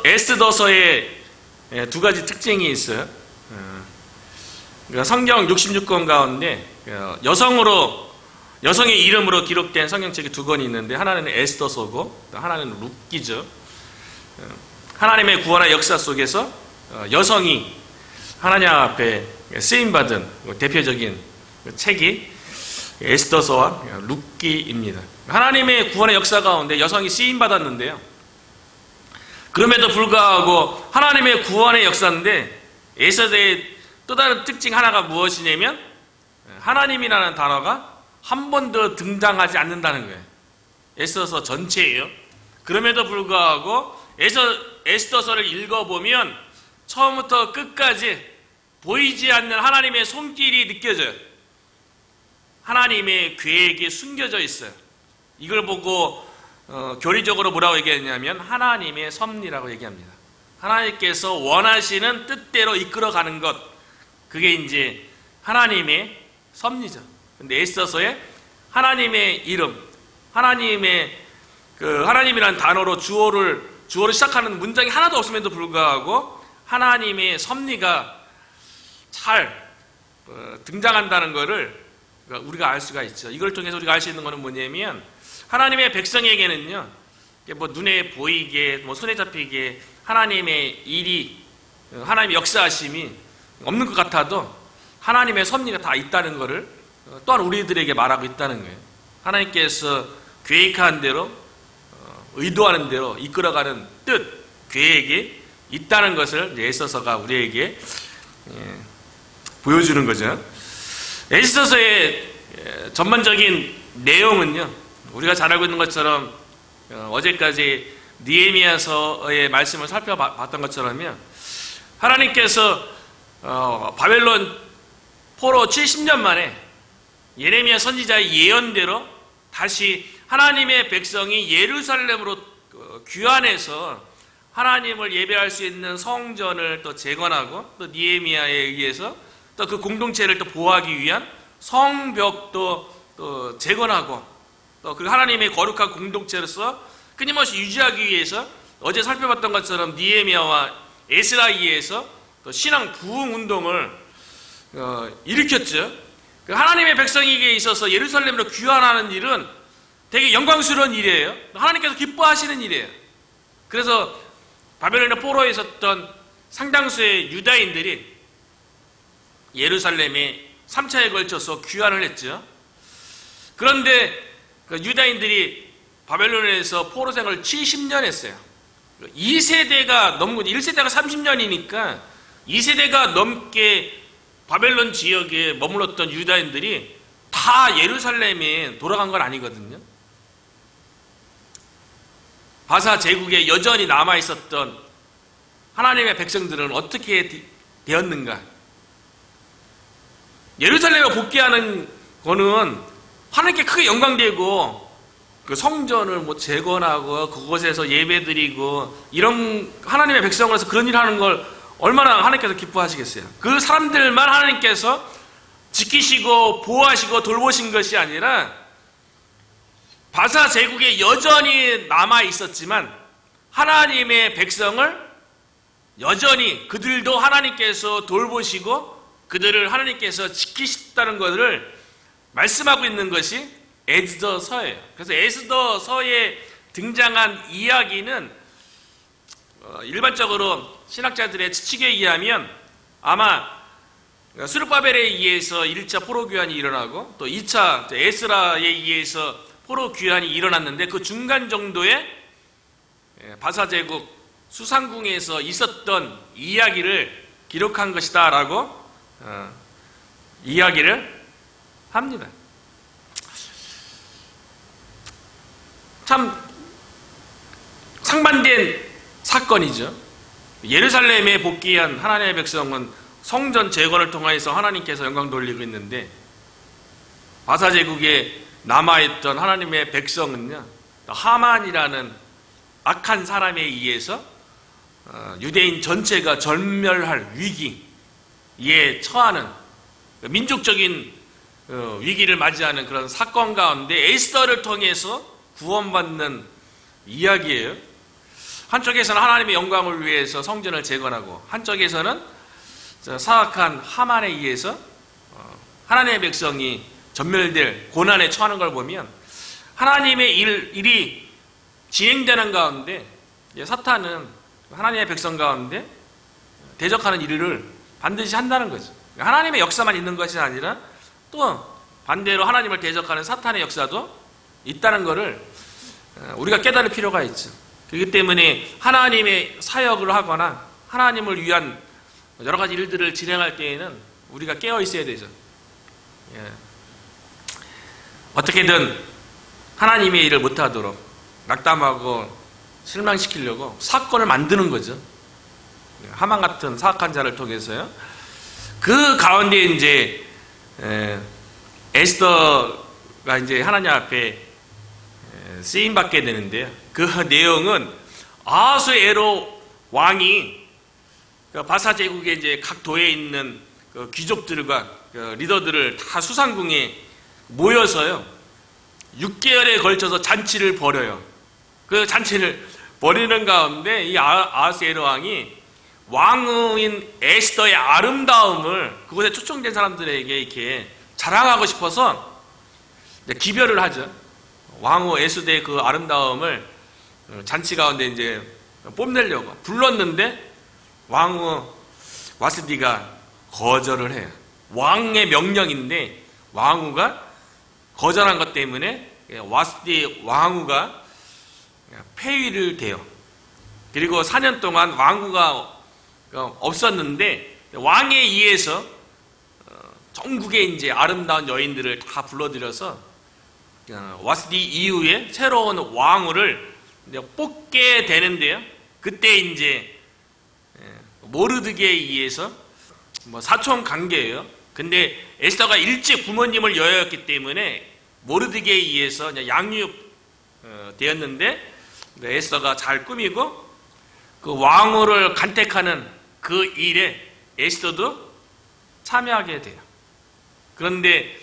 에스더서에 두 가지 특징이 있어요. 그러니까 성경 66권 가운데 여성의 이름으로 기록된 성경책이 두 권이 있는데, 하나는 에스더서고 하나는 룻기죠. 하나님의 구원의 역사 속에서 여성이 하나님 앞에 쓰임받은 대표적인 책이 에스더서와 룻기입니다. 하나님의 구원의 역사 가운데 여성이 쓰임받았는데요, 그럼에도 불구하고 하나님의 구원의 역사인데 에스더의 또 다른 특징 하나가 무엇이냐면, 하나님이라는 단어가 한 번도 등장하지 않는다는 거예요. 에스더서 전체예요. 그럼에도 불구하고 에스더서를 읽어보면 처음부터 끝까지 보이지 않는 하나님의 손길이 느껴져요. 하나님의 계획이 숨겨져 있어요. 이걸 보고 교리적으로 뭐라고 얘기했냐면 하나님의 섭리라고 얘기합니다. 하나님께서 원하시는 뜻대로 이끌어가는 것, 그게 이제 하나님의 섭리죠. 근데 에스더서에 하나님의 이름, 하나님이라는 단어로 주어를 시작하는 문장이 하나도 없음에도 불구하고 하나님의 섭리가 잘 등장한다는 것을 우리가 알 수가 있죠. 이걸 통해서 우리가 알 수 있는 것은 뭐냐면, 하나님의 백성에게는요, 눈에 보이게, 손에 잡히게 하나님의 일이, 하나님의 역사하심이 없는 것 같아도 하나님의 섭리가 다 있다는 것을 또한 우리들에게 말하고 있다는 거예요. 하나님께서 계획한 대로, 의도하는 대로 이끌어가는 뜻, 계획이 있다는 것을 에스더서가 우리에게 보여주는 거죠. 에스더서의 전반적인 내용은요, 우리가 잘 알고 있는 것처럼 어제까지 느헤미야서의 말씀을 살펴봤던 것처럼요, 하나님께서 바벨론 포로 70년 만에 예레미야 선지자의 예언대로 다시 하나님의 백성이 예루살렘으로 귀환해서 하나님을 예배할 수 있는 성전을 또 재건하고, 또 느헤미야에 의해서 또 그 공동체를 또 보호하기 위한 성벽도 또 재건하고, 또 그 하나님의 거룩한 공동체로서 끊임없이 유지하기 위해서 어제 살펴봤던 것처럼 느헤미야와 에스라에 의해서 또 신앙 부흥 운동을 일으켰죠. 하나님의 백성에게 있어서 예루살렘으로 귀환하는 일은 되게 영광스러운 일이에요. 하나님께서 기뻐하시는 일이에요. 그래서 바벨론의 포로에 있었던 상당수의 유다인들이 예루살렘에 3차에 걸쳐서 귀환을 했죠. 그런데 유다인들이 바벨론에서 포로 생활을 70년 했어요. 2세대가 넘고, 1세대가 30년이니까 2세대가 넘게 바벨론 지역에 머물렀던 유다인들이 다 예루살렘에 돌아간 건 아니거든요. 바사 제국에 여전히 남아있었던 하나님의 백성들은 어떻게 되었는가? 예루살렘에 복귀하는 거는 하나님께 크게 영광되고, 그 성전을 재건하고 그곳에서 예배드리고 이런 하나님의 백성으로서 그런 일을 하는 걸 얼마나 하나님께서 기뻐하시겠어요. 그 사람들만 하나님께서 지키시고 보호하시고 돌보신 것이 아니라 바사 제국에 여전히 남아 있었지만 하나님의 백성을 여전히 그들도 하나님께서 돌보시고 그들을 하나님께서 지키셨다는 것을 말씀하고 있는 것이 에스더서예요. 그래서 에스더서에 등장한 이야기는 일반적으로 신학자들의 추측에 의하면 아마 스룹바벨에 의해서 1차 포로 귀환이 일어나고 또 2차 에스라에 의해서 포로 귀환이 일어났는데, 그 중간 정도에 바사 제국 수상궁에서 있었던 이야기를 기록한 것이다 라고 이야기를 합니다. 참 상반된 사건이죠. 예루살렘에 복귀한 하나님의 백성은 성전 재건을 통해서 하나님께서 영광 돌리고 있는데, 바사 제국에 남아있던 하나님의 백성은요, 하만이라는 악한 사람에 의해서 유대인 전체가 절멸할 위기에 처하는 민족적인 위기를 맞이하는 그런 사건 가운데 에스더를 통해서 구원받는 이야기예요. 한쪽에서는 하나님의 영광을 위해서 성전을 재건하고, 한쪽에서는 사악한 하만에 의해서 하나님의 백성이 전멸될 고난에 처하는 걸 보면, 하나님의 일이 진행되는 가운데 사탄은 하나님의 백성 가운데 대적하는 일을 반드시 한다는 거죠. 하나님의 역사만 있는 것이 아니라 또 반대로 하나님을 대적하는 사탄의 역사도 있다는 것을 우리가 깨달을 필요가 있죠. 그렇기 때문에 하나님의 사역을 하거나 하나님을 위한 여러 가지 일들을 진행할 때에는 우리가 깨어 있어야 되죠. 어떻게든 하나님의 일을 못하도록 낙담하고 실망시키려고 사건을 만드는 거죠. 하만 같은 사악한 자를 통해서요. 그 가운데 이제 에스더가 이제 하나님 앞에 쓰임 받게 되는데요. 그 내용은 아하수에로 왕이 바사 제국의 이제 각 도에 있는 그 귀족들과 그 리더들을 다 수상궁에 모여서요, 6개월에 걸쳐서 잔치를 벌여요. 그 잔치를 벌이는 가운데 이 아하수에로 왕이 왕인 에스더의 아름다움을 그곳에 초청된 사람들에게 이렇게 자랑하고 싶어서 기별을 하죠. 왕후 에스더의 그 아름다움을 잔치 가운데 이제 뽐내려고 불렀는데 왕후 와스디가 거절을 해요. 왕의 명령인데 왕후가 거절한 것 때문에 와스디 왕후가 폐위를 돼요. 그리고 4년 동안 왕후가 없었는데 왕에 의해서 전국의 이제 아름다운 여인들을 다 불러들여서 와스디 이후에 새로운 왕후를 뽑게 되는데요. 그때 이제 모르드게에 의해서 사촌 관계예요. 근데 에스더가 일찍 부모님을 여였기 때문에 모르드게에 의해서 양육 되었는데 에스더가 잘 꾸미고 그 왕후를 간택하는 그 일에 에스더도 참여하게 돼요. 그런데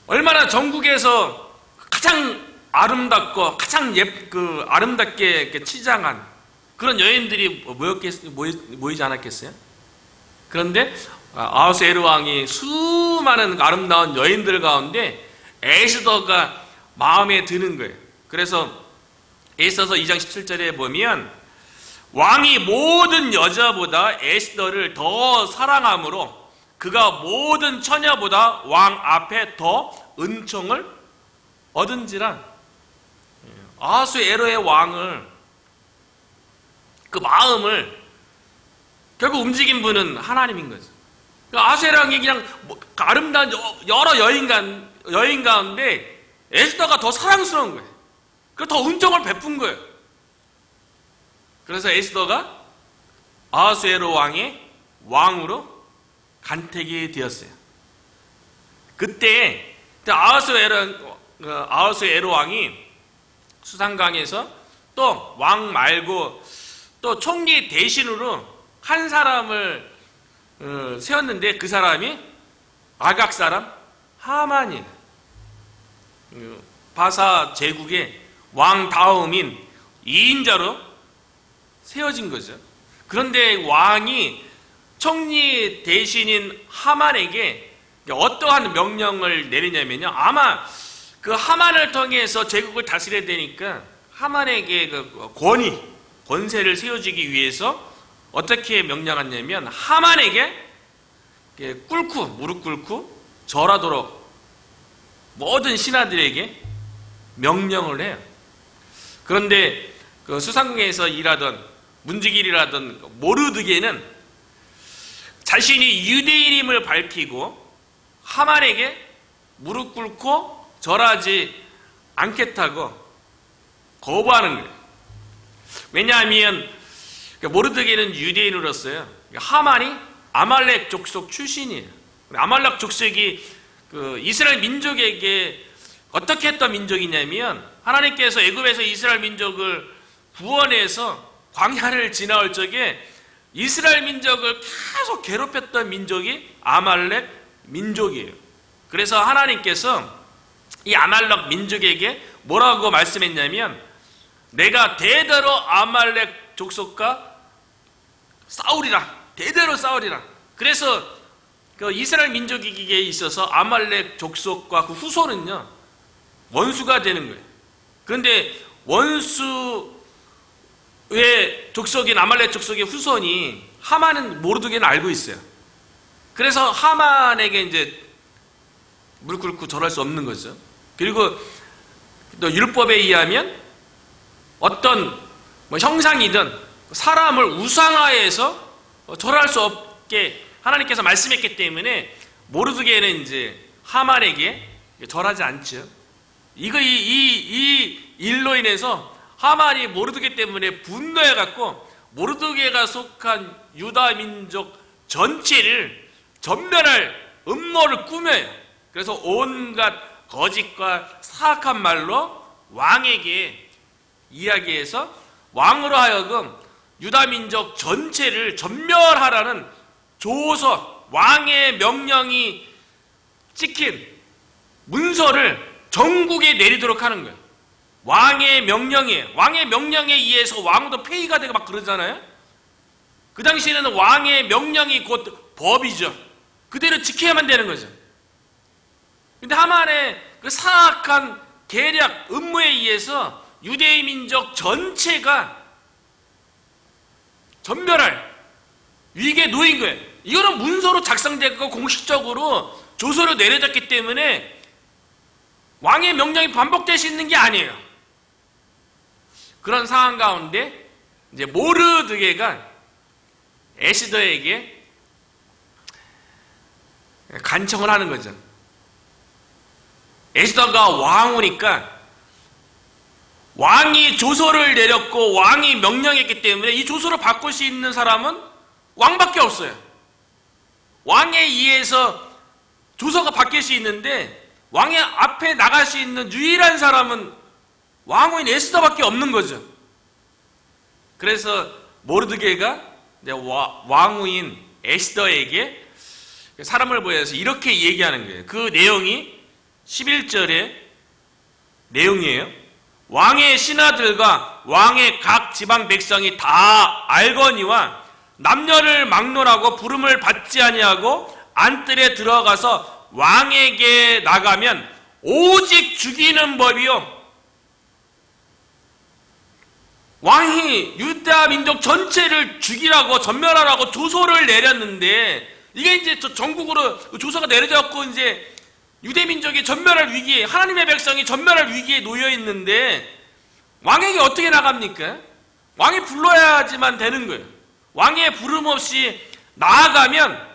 얼마나 전국에서 가장 아름답고 가장 아름답게 치장한 그런 여인들이 모이지 않았겠어요? 그런데 아하수에로 왕이 수많은 아름다운 여인들 가운데 에스더가 마음에 드는 거예요. 그래서 에스더서 2장 17절에 보면 왕이 모든 여자보다 에스더를 더 사랑함으로 그가 모든 처녀보다 왕 앞에 더 은총을 얻은지라. 아하수에로의 왕을 그 마음을 결국 움직인 분은 하나님인 거죠. 아하수에로 왕이 그냥 아름다운 여러 여인 가운데 에스더가 더 사랑스러운 거예요. 그 더 은총을 베푼 거예요. 그래서 에스더가 아하수에로 왕의 왕으로 간택이 되었어요. 그때 아하수에로 왕이 수상강에서 또 왕 말고 또 총리 대신으로 한 사람을 세웠는데 그 사람이 아각 사람 하만이에요. 바사 제국의 왕 다음인 2인자로 세워진 거죠. 그런데 왕이 총리 대신인 하만에게 어떠한 명령을 내리냐면요, 아마 그 하만을 통해서 제국을 다스려야 되니까 하만에게 그 권세를 세워주기 위해서 어떻게 명령했냐면 하만에게 무릎 꿇고 절하도록 모든 신하들에게 명령을 해요. 그런데 그 수상궁에서 일하던 문지길이라던 모르드게는 자신이 유대인임을 밝히고 하만에게 무릎 꿇고 절하지 않겠다고 거부하는 거예요. 왜냐하면 모르드게는 유대인으로서요, 하만이 아말렉 족속 출신이에요. 아말렉 족속이 그 이스라엘 민족에게 어떻게 했던 민족이냐면 하나님께서 애굽에서 이스라엘 민족을 구원해서 광야를 지나올 적에 이스라엘 민족을 계속 괴롭혔던 민족이 아말렉 민족이에요. 그래서 하나님께서 이 아말렉 민족에게 뭐라고 말씀했냐면 내가 대대로 아말렉 족속과 싸우리라. 대대로 싸우리라. 그래서 그 이스라엘 민족에게 있어서 아말렉 족속과 그 후손은요, 원수가 되는 거예요. 그런데 원수의 족속인 아말렉 족속의 후손이 하만은 모르드게는 알고 있어요. 그래서 하만에게 이제 무릎 꿇고 절할 수 없는 거죠. 그리고 또 율법에 의하면 어떤 형상이든 사람을 우상화해서 절할 수 없게 하나님께서 말씀했기 때문에 모르드게는 이제 하만에게 절하지 않죠. 이 일로 인해서 하만이 모르드게 때문에 분노해갖고 모르드게가 속한 유다 민족 전체를 전멸할 음모를 꾸며요. 그래서 온갖 거짓과 사악한 말로 왕에게 이야기해서 왕으로 하여금 유다 민족 전체를 전멸하라는 조서, 왕의 명령이 찍힌 문서를 전국에 내리도록 하는 거예요. 왕의 명령이에요. 왕의 명령에 의해서 왕도 폐위가 되고 막 그러잖아요. 그 당시에는 왕의 명령이 곧 법이죠. 그대로 지켜야만 되는 거죠. 근데 하만의 그 사악한 계략, 음모에 의해서 유대의 민족 전체가 전멸할 위기에 놓인 거예요. 이거는 문서로 작성되고 공식적으로 조서로 내려졌기 때문에 왕의 명령이 반복될 수 있는 게 아니에요. 그런 상황 가운데 이제 모르드게가 에스더에게 간청을 하는 거죠. 에스더가 왕후니까 왕이 조서를 내렸고 왕이 명령했기 때문에 이 조서를 바꿀 수 있는 사람은 왕밖에 없어요. 왕에 의해서 조서가 바뀔 수 있는데 왕의 앞에 나갈 수 있는 유일한 사람은 왕후인 에스더밖에 없는 거죠. 그래서 모르드게가 왕후인 에스더에게 사람을 보여서 이렇게 얘기하는 거예요. 그 내용이 11절의 내용이에요. 왕의 신하들과 왕의 각 지방 백성이 다 알거니와 남녀를 막론하고 부름을 받지 아니하고 안뜰에 들어가서 왕에게 나가면 오직 죽이는 법이요. 왕이 유다 민족 전체를 죽이라고 전멸하라고 조서를 내렸는데 이게 이제 전국으로 조서가 내려졌고 이제 유대 민족이 전멸할 위기에, 하나님의 백성이 전멸할 위기에 놓여 있는데 왕에게 어떻게 나갑니까? 왕이 불러야지만 되는 거예요. 왕의 부름 없이 나아가면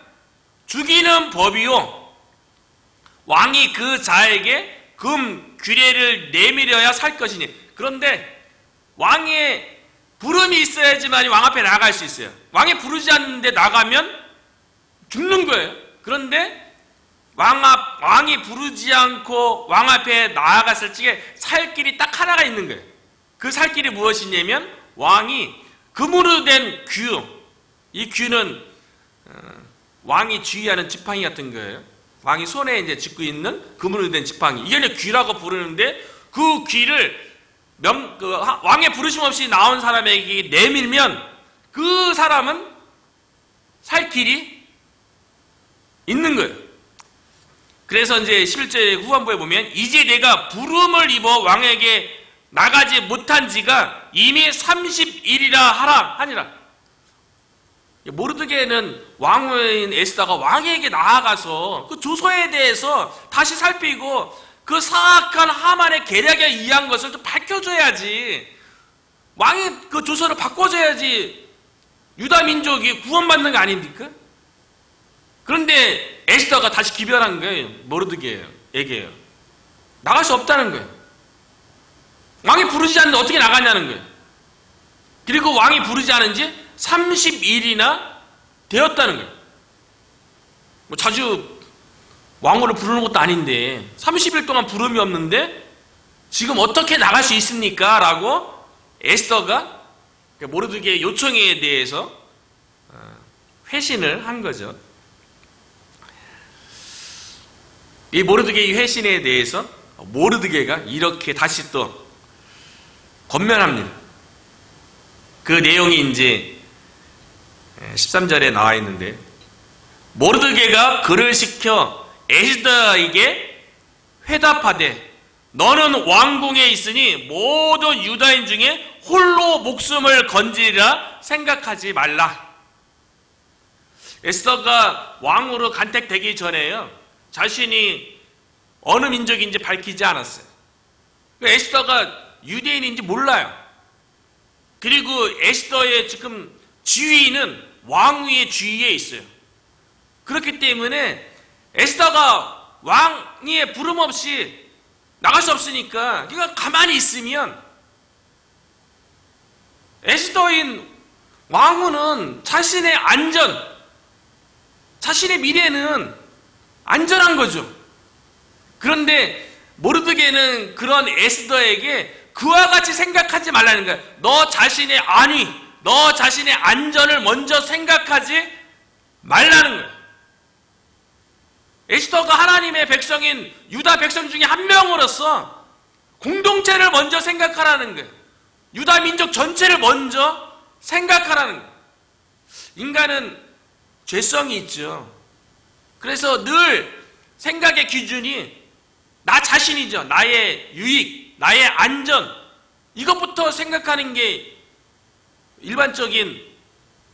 죽이는 법이요. 왕이 그 자에게 금 규례를 내밀어야 살 것이니. 그런데 왕의 부름이 있어야지만 왕 앞에 나아갈 수 있어요. 왕이 부르지 않는데 나가면 죽는 거예요. 그런데 왕이 부르지 않고 왕 앞에 나아갔을 적에 살 길이 딱 하나가 있는 거예요. 그 살 길이 무엇이냐면 왕이 금으로 된 규, 이 규는 왕이 지휘하는 지팡이 같은 거예요. 왕이 손에 이제 쥐고 있는 금으로 된 지팡이, 이게 귀라고 부르는데 그 귀를 왕의 부르심 없이 나온 사람에게 내밀면 그 사람은 살 길이 있는 거예요. 그래서 이제 11절 후반부에 보면 이제 내가 부름을 입어 왕에게 나가지 못한 지가 이미 30일이라 하니라. 모르드게는 왕후인 에스더가 왕에게 나아가서 그 조서에 대해서 다시 살피고 그 사악한 하만의 계략에 의한 것을 좀 밝혀줘야지, 왕이 그 조서를 바꿔줘야지 유다 민족이 구원받는 거 아닙니까? 그런데 에스더가 다시 기변한 거예요. 모르드게에게요. 나갈 수 없다는 거예요. 왕이 부르지 않는데 어떻게 나가냐는 거예요. 그리고 왕이 부르지 않은 지 30일이나 되었다는 거예요. 뭐 자주 왕후를 부르는 것도 아닌데 30일 동안 부름이 없는데 지금 어떻게 나갈 수 있습니까? 라고 에스더가 모르드게의 요청에 대해서 회신을 한 거죠. 이 모르드게의 회신에 대해서 모르드게가 이렇게 다시 또 권면합니다. 그 내용이 이제 13절에 나와 있는데, 모르드게가 그를 시켜 에스더에게 회답하되 너는 왕궁에 있으니 모든 유다인 중에 홀로 목숨을 건지리라 생각하지 말라. 에스더가 왕으로 간택되기 전에요, 자신이 어느 민족인지 밝히지 않았어요. 에스더가 유대인인지 몰라요. 그리고 에스더의 지금 지위는 왕위의 지위에 있어요. 그렇기 때문에 에스더가 왕위의 부름 없이 나갈 수 없으니까, 그러니까 가만히 있으면 에스더인 왕후는 자신의 안전, 자신의 미래는 안전한 거죠. 그런데 모르드게는 그런 에스더에게 그와 같이 생각하지 말라는 거예요. 너 자신의 안위, 너 자신의 안전을 먼저 생각하지 말라는 거예요. 에스더가 하나님의 백성인 유다 백성 중에 한 명으로서 공동체를 먼저 생각하라는 거예요. 유다 민족 전체를 먼저 생각하라는 거예요. 인간은 죄성이 있죠. 그래서 늘 생각의 기준이 나 자신이죠. 나의 유익, 나의 안전, 이것부터 생각하는 게 일반적인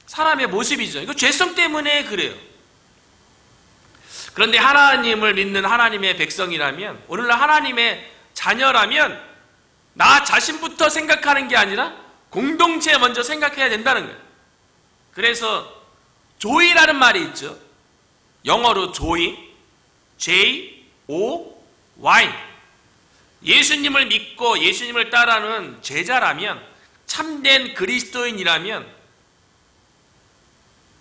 사람의 모습이죠. 이거 죄성 때문에 그래요. 그런데 하나님을 믿는 하나님의 백성이라면, 오늘날 하나님의 자녀라면 나 자신부터 생각하는 게 아니라 공동체에 먼저 생각해야 된다는 거예요. 그래서 조이라는 말이 있죠. 영어로 조이, J-O-Y. 예수님을 믿고 예수님을 따르는 제자라면, 참된 그리스도인이라면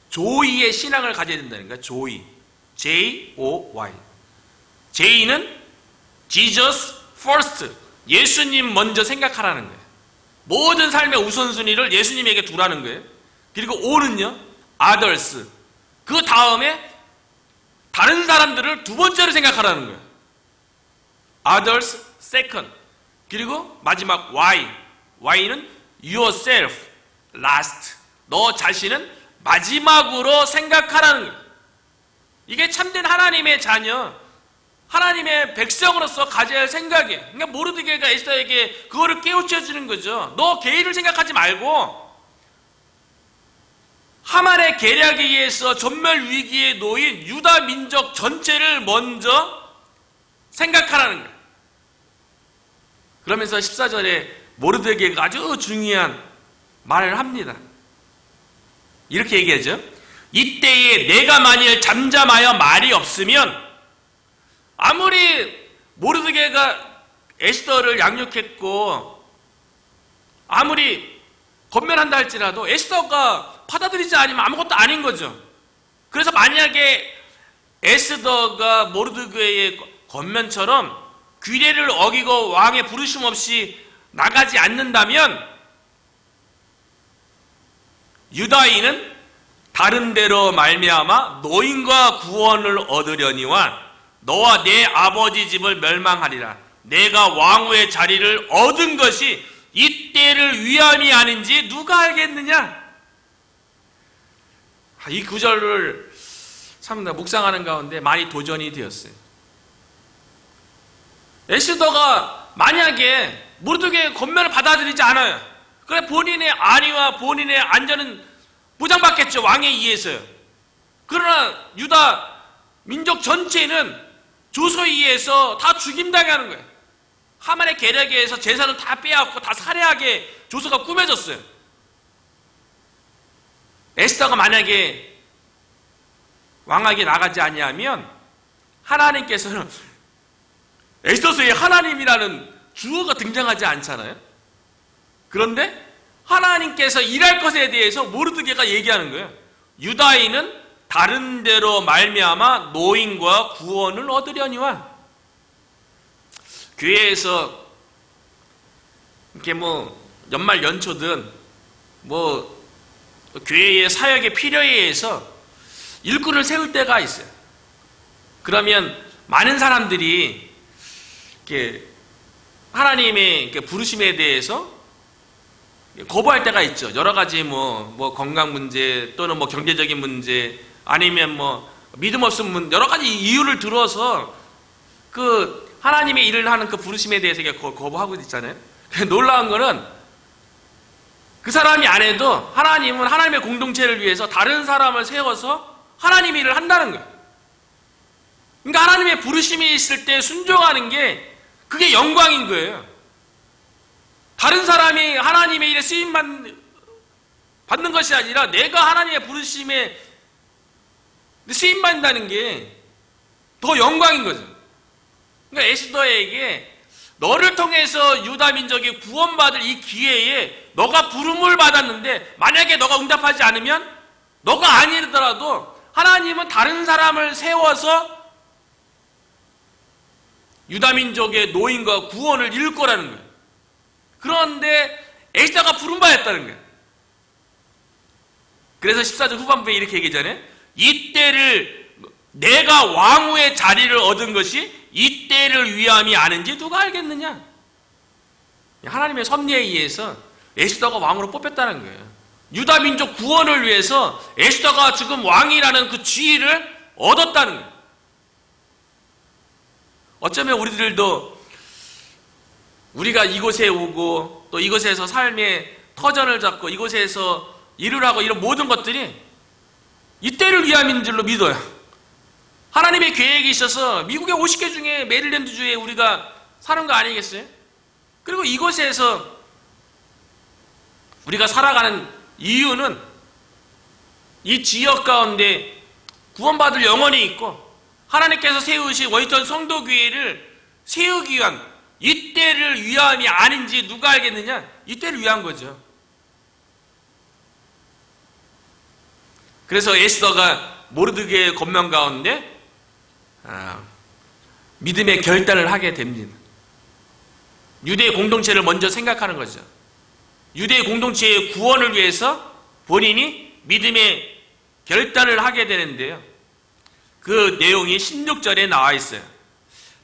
조이의 신앙을 가져야 된다는 거예요. 조이, J-O-Y. J는 Jesus first, 예수님 먼저 생각하라는 거예요. 모든 삶의 우선순위를 예수님에게 두라는 거예요. 그리고 O는요, others, 그 다음에 다른 사람들을 두 번째로 생각하라는 거예요. others second. 그리고 마지막 Y, Y는 yourself last, 너 자신은 마지막으로 생각하라는 거예요. 이게 참된 하나님의 자녀, 하나님의 백성으로서 가져야 할 생각이에요. 그러니까 모르드게가 에스더에게 그거를 깨우쳐 주는 거죠. 너 개인을 생각하지 말고 하만의 계략에 의해서 전멸 위기에 놓인 유다 민족 전체를 먼저 생각하라는 거예요. 그러면서 14절에 모르드게가 아주 중요한 말을 합니다. 이렇게 얘기하죠. 이때에 내가 만일 잠잠하여 말이 없으면, 아무리 모르드게가 에스더를 양육했고 아무리 권면한다 할지라도 에스더가 받아들이지 않으면 아무것도 아닌 거죠. 그래서 만약에 에스더가 모르드게의 권면처럼 규례를 어기고 왕의 부르심 없이 나가지 않는다면, 유다인은 다른 데로 말미암아 노인과 구원을 얻으려니와 너와 내 아버지 집을 멸망하리라. 내가 왕후의 자리를 얻은 것이 이때를 위함이 아닌지 누가 알겠느냐? 이 구절을 참 묵상하는 가운데 많이 도전이 되었어요. 에스더가 만약에 모르드게의 권면을 받아들이지 않아요. 그래 본인의 안위와 본인의 안전은 보장받겠죠. 왕에 의해서요. 그러나 유다 민족 전체는 조소에 의해서 다 죽임당하는 거예요. 하만의 계략에 의해서 재산을 다 빼앗고 다 살해하게 조소가 꾸며졌어요. 에스더가 만약에 왕에게 나가지 아니하면 하나님께서는, 에스더서에 하나님이라는 주어가 등장하지 않잖아요. 그런데 하나님께서 일할 것에 대해서 모르드게가 얘기하는 거예요. 유다인은 다른 데로 말미암아 노인과 구원을 얻으려니와. 교회에서 이렇게 연말 연초든 교회의 사역의 필요에 의해서 일꾼을 세울 때가 있어요. 그러면 많은 사람들이 이렇게 하나님의 부르심에 대해서 거부할 때가 있죠. 여러 가지 뭐 건강 문제 또는 뭐 경제적인 문제 아니면 뭐 믿음 없음 문제 여러 가지 이유를 들어서 그 하나님의 일을 하는 그 부르심에 대해서 거부하고 있잖아요. 놀라운 거는 그 사람이 안 해도 하나님은 하나님의 공동체를 위해서 다른 사람을 세워서 하나님의 일을 한다는 거예요. 그러니까 하나님의 부르심이 있을 때 순종하는 게 그게 영광인 거예요. 다른 사람이 하나님의 일에 쓰임 받는 것이 아니라 내가 하나님의 부르심에 쓰임 받는다는 게 더 영광인 거죠. 그러니까 에스더에게 너를 통해서 유다 민족이 구원받을 이 기회에 너가 부름을 받았는데 만약에 너가 응답하지 않으면 너가 아니더라도 하나님은 다른 사람을 세워서 유다 민족의 노임과 구원을 이룰 거라는 거예요. 그런데 에스더가 부름받았다는 거예요. 그래서 14절 후반부에 이렇게 얘기하잖아요. 이때를 내가 왕후의 자리를 얻은 것이 이때를 위함이 아닌지 누가 알겠느냐? 하나님의 섭리에 의해서 에스더가 왕으로 뽑혔다는 거예요. 유다 민족 구원을 위해서 에스더가 지금 왕이라는 그 지위를 얻었다는 거예요. 어쩌면 우리들도 우리가 이곳에 오고 또 이곳에서 삶의 터전을 잡고 이곳에서 일을 하고 이런 모든 것들이 이때를 위함인 줄로 믿어요. 하나님의 계획이 있어서 미국의 50개 중에 메릴랜드주에 우리가 사는 거 아니겠어요? 그리고 이곳에서 우리가 살아가는 이유는 이 지역 가운데 구원받을 영혼이 있고 하나님께서 세우신 워싱턴 성도교회를 세우기 위한 이때를 위함이 아닌지 누가 알겠느냐? 이때를 위한 거죠. 그래서 에스더가 모르드게의 권면 가운데 믿음의 결단을 하게 됩니다. 유대 공동체를 먼저 생각하는 거죠. 유대 공동체의 구원을 위해서 본인이 믿음의 결단을 하게 되는데요. 그 내용이 16절에 나와 있어요.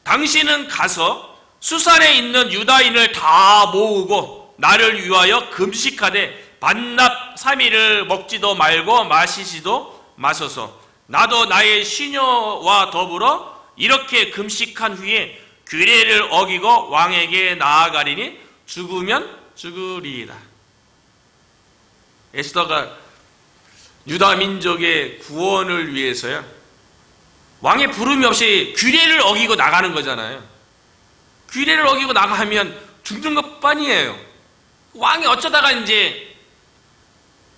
당신은 가서 수산에 있는 유다인을 다 모으고 나를 위하여 금식하되 반납 3일을 먹지도 말고 마시지도 마소서. 나도 나의 시녀와 더불어 이렇게 금식한 후에 규례를 어기고 왕에게 나아가리니 죽으면 죽으리이다. 에스더가 유다 민족의 구원을 위해서요. 왕의 부름이 없이 규례를 어기고 나가는 거잖아요. 규례를 어기고 나가면 죽는 것뿐이에요. 왕이 어쩌다가 이제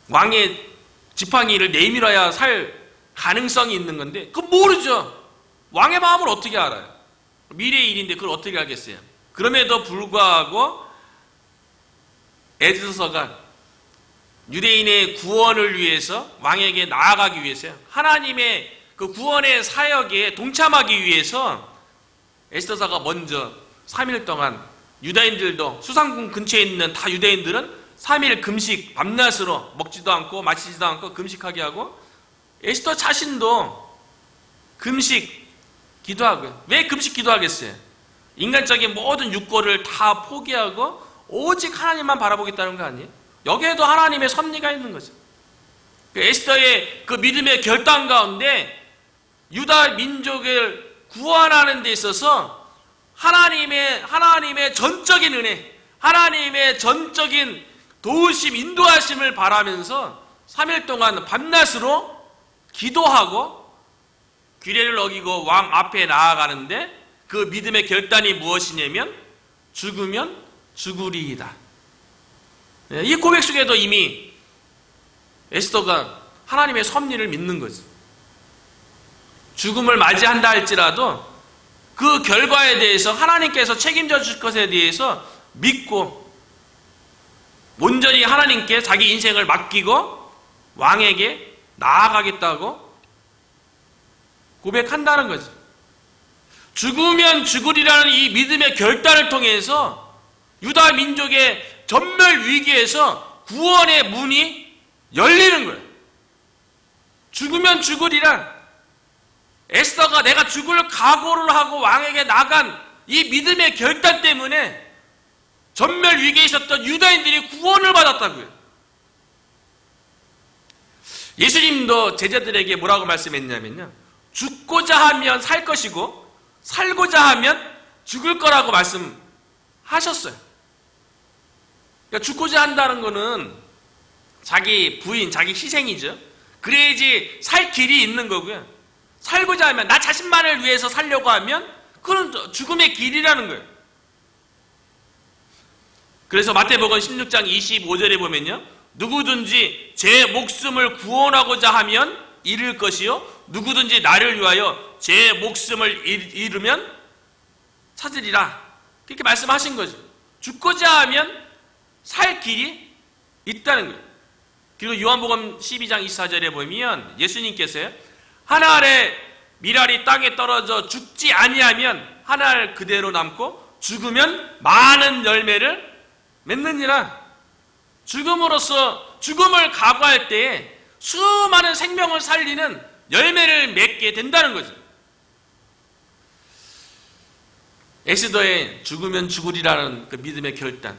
왕의 지팡이를 내밀어야 살 가능성이 있는 건데 그건 모르죠. 왕의 마음을 어떻게 알아요? 미래의 일인데 그걸 어떻게 알겠어요? 그럼에도 불구하고 에스더가 유대인의 구원을 위해서 왕에게 나아가기 위해서요. 하나님의 그 구원의 사역에 동참하기 위해서 에스더가 먼저 3일 동안 유다인들도 수상궁 근처에 있는 다 유다인들은 3일 금식 밤낮으로 먹지도 않고 마시지도 않고 금식하게 하고 에스더 자신도 금식 기도하고요. 왜 금식 기도하겠어요? 인간적인 모든 육고를 다 포기하고 오직 하나님만 바라보겠다는 거 아니에요? 여기에도 하나님의 섭리가 있는 거죠. 에스더의 그 믿음의 결단 가운데 유다 민족을 구원하는 데 있어서 하나님의 전적인 은혜, 하나님의 전적인 도우심, 인도하심을 바라면서 3일 동안 밤낮으로 기도하고 규례를 어기고 왕 앞에 나아가는데 그 믿음의 결단이 무엇이냐면 죽으면 죽으리이다. 이 고백 속에도 이미 에스더가 하나님의 섭리를 믿는 거죠. 죽음을 맞이한다 할지라도 그 결과에 대해서 하나님께서 책임져 줄 것에 대해서 믿고 온전히 하나님께 자기 인생을 맡기고 왕에게 나아가겠다고 고백한다는 거죠. 죽으면 죽으리라는 이 믿음의 결단을 통해서 유다 민족의 전멸 위기에서 구원의 문이 열리는 거예요. 죽으면 죽으리란 에스더가 내가 죽을 각오를 하고 왕에게 나간 이 믿음의 결단 때문에 전멸 위기에 있었던 유다인들이 구원을 받았다고요. 예수님도 제자들에게 뭐라고 말씀했냐면요, 죽고자 하면 살 것이고 살고자 하면 죽을 거라고 말씀하셨어요. 그러니까 죽고자 한다는 거는 자기 부인, 자기 희생이죠. 그래야지 살 길이 있는 거고요. 살고자 하면, 나 자신만을 위해서 살려고 하면 그건 죽음의 길이라는 거예요. 그래서 마태복음 16장 25절에 보면요, 누구든지 제 목숨을 구원하고자 하면 잃을 것이요, 누구든지 나를 위하여 제 목숨을 잃으면 찾으리라. 그렇게 말씀하신 거죠. 죽고자 하면 살 길이 있다는 거예요. 그리고 요한복음 12장 24절에 보면 예수님께서요, 한 알의 밀알이 땅에 떨어져 죽지 아니하면 한 알 그대로 남고 죽으면 많은 열매를 맺느니라. 죽음으로써, 죽음을 각오할 때에 수많은 생명을 살리는 열매를 맺게 된다는 거죠. 엑소더의 죽으면 죽으리라는 그 믿음의 결단,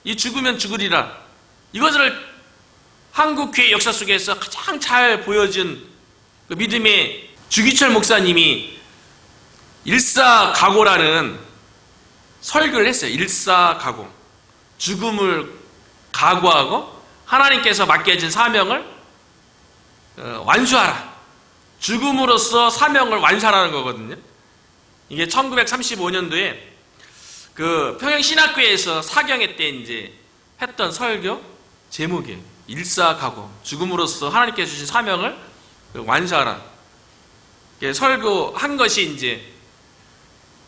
이 죽으면 죽으리라, 이것을 한국교회 역사 속에서 가장 잘 보여준 그 믿음의 주기철 목사님이 일사각오라는 설교를 했어요. 일사각오, 죽음을 각오하고 하나님께서 맡겨진 사명을 완수하라. 죽음으로써 사명을 완수하라는 거거든요. 이게 1935년도에 그 평양신학교에서 사경회 때 이제 했던 설교 제목이에요. 일사각오, 죽음으로써 하나님께서 주신 사명을 완수하라. 설교한 것이 이제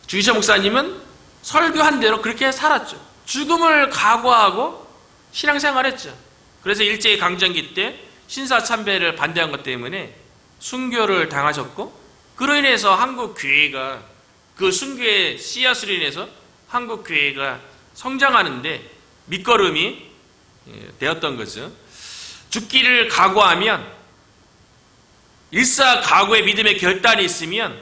주기철 목사님은 설교한 대로 그렇게 살았죠. 죽음을 각오하고 신앙생활했죠. 그래서 일제강점기 때 신사참배를 반대한 것 때문에 순교를 당하셨고, 그로 인해서 한국 교회가, 그 순교의 씨앗으로 인해서 한국 교회가 성장하는데 밑거름이 되었던 거죠. 죽기를 각오하면, 일사각오의 믿음의 결단이 있으면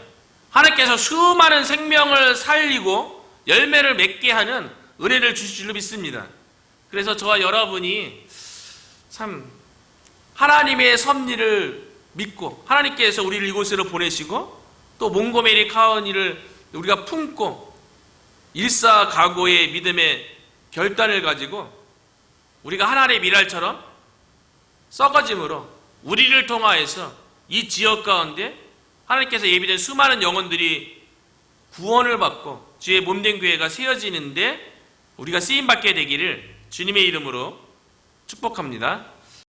하나님께서 수많은 생명을 살리고 열매를 맺게 하는 은혜를 주실 줄로 믿습니다. 그래서 저와 여러분이 참 하나님의 섭리를 믿고, 하나님께서 우리를 이곳으로 보내시고 또 몽고메리 카운티를 우리가 품고 일사각오의 믿음의 결단을 가지고 우리가 하나님의 밀알처럼 썩어짐으로 우리를 통하여서 이 지역 가운데 하나님께서 예비된 수많은 영혼들이 구원을 받고 주의 몸된 교회가 세워지는데 우리가 쓰임받게 되기를 주님의 이름으로 축복합니다.